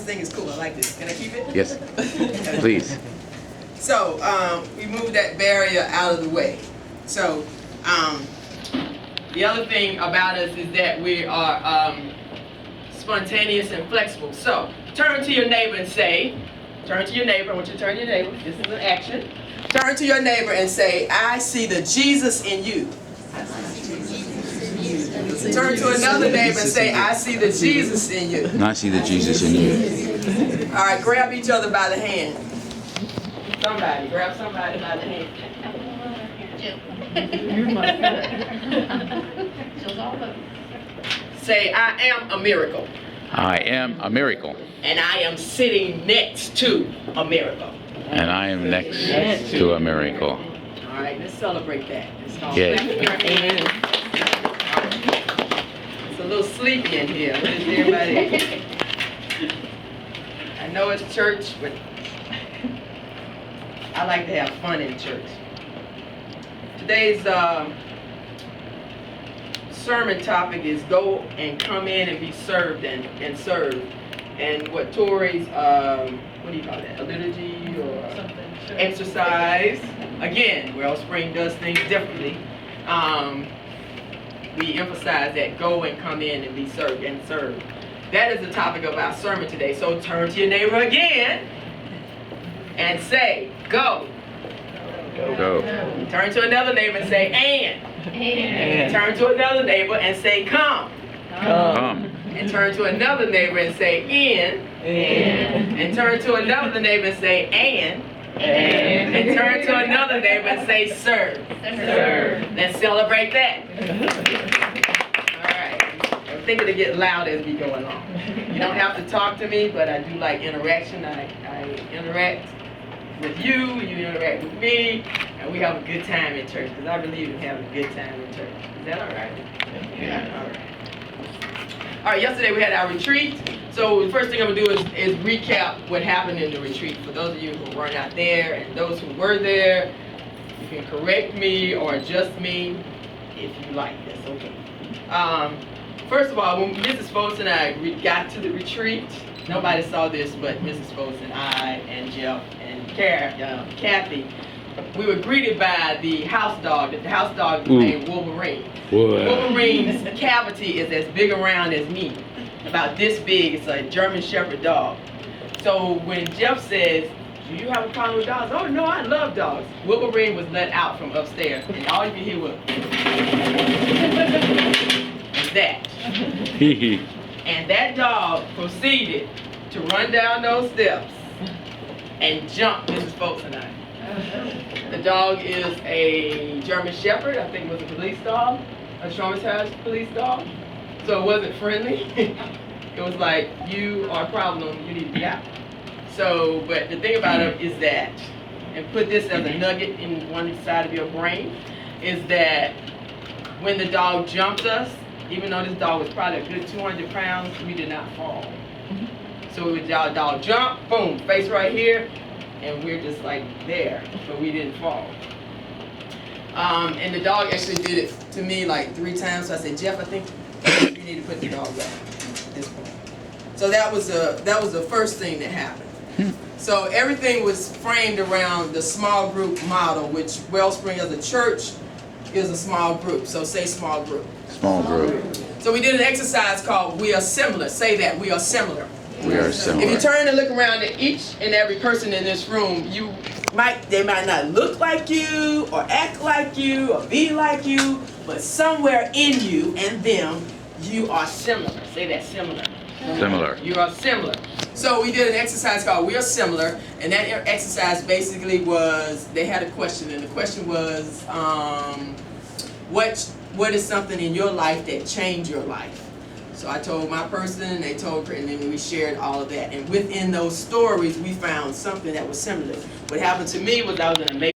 thing is cool. I like this. Can I keep it? Yes, please. So we moved that barrier out of the way. So the other thing about us is that we are spontaneous and flexible. So turn to your neighbor and say, turn to your neighbor. I want you to turn to your neighbor. This is an action. Turn to your neighbor and say, I see the Jesus in you. Turn to another neighbor and say, I see the Jesus in you. And I see the Jesus in you. All right, grab each other by the hand. Somebody, grab somebody by the hand. Say, I am a miracle. I am a miracle. And I am sitting next to a miracle. And I am next to a miracle. All right, let's celebrate that. Yeah. It's a little sleepy in here. What is everybody? I know it's church, but I like to have fun in church. Today's sermon topic is go and come in and be served and serve. And what Tori's, what do you call that, a liturgy or exercise. Again, Wellspring does things differently. We emphasize that go and come in and be served and serve. That is the topic of our sermon today. So turn to your neighbor again and say, go. Go. Turn to another neighbor and say, and. Turn to another neighbor and say, come. Come. And turn to another neighbor and say, in. And turn to another neighbor and say, and turn to another neighbor and say, serve. Let's celebrate that. All right. I'm thinking to get loud as we go along. You don't have to talk to me, but I do like interaction. I interact with you, you interact with me, and we have a good time in church, because I believe in having a good time in church. Is that all right? Yeah. All right. All right, yesterday we had our retreat. So the first thing I'm going to do is recap what happened in the retreat. For those of you who weren't out there and those who were there, you can correct me or adjust me if you like. That's okay. First of all, when Mrs. Foltz and I got to the retreat, nobody saw this but Mrs. Foltz and I and Jeff and Kathy. We were greeted by the house dog. The house dog is named Wolverine. Wolverine's cavity is as big around as me, about this big. It's a German Shepherd dog. So when Jeff says, do you have a problem with dogs? Oh no, I love dogs. Wolverine was let out from upstairs, and all you could hear was that. And that dog proceeded to run down those steps and jump Mrs. Foltz and I. The dog is a German Shepherd. I think it was a police dog, a traumatized police dog. So it wasn't friendly. It was like, you are a problem, you need to be out. So, but the thing about it is that, and put this as a nugget in one side of your brain, is that when the dog jumped us, even though this dog was probably a good 200 pounds, we did not fall. So the dog jumped, boom, face right here, and we're just like there, but we didn't fall. And the dog actually did it to me like 3 times. So I said, Jeff, I think you need to put the dog up at this point. So that was the first thing that happened. So everything was framed around the small group model, which Wellspring as a church is a small group. So say small group. Small group. So we did an exercise called We Are Similar. Say that, we are similar. We are similar. If you turn and look around at each and every person in this room, they might not look like you or act like you or be like you, but somewhere in you and them, you are similar. Say that, similar. Similar. You are similar. So we did an exercise called We Are Similar, and that exercise basically was, they had a question, and the question was, what is something in your life that changed your life? So I told my person, they told her, and then we shared all of that. And within those stories, we found something that was similar. What happened to me was I was in a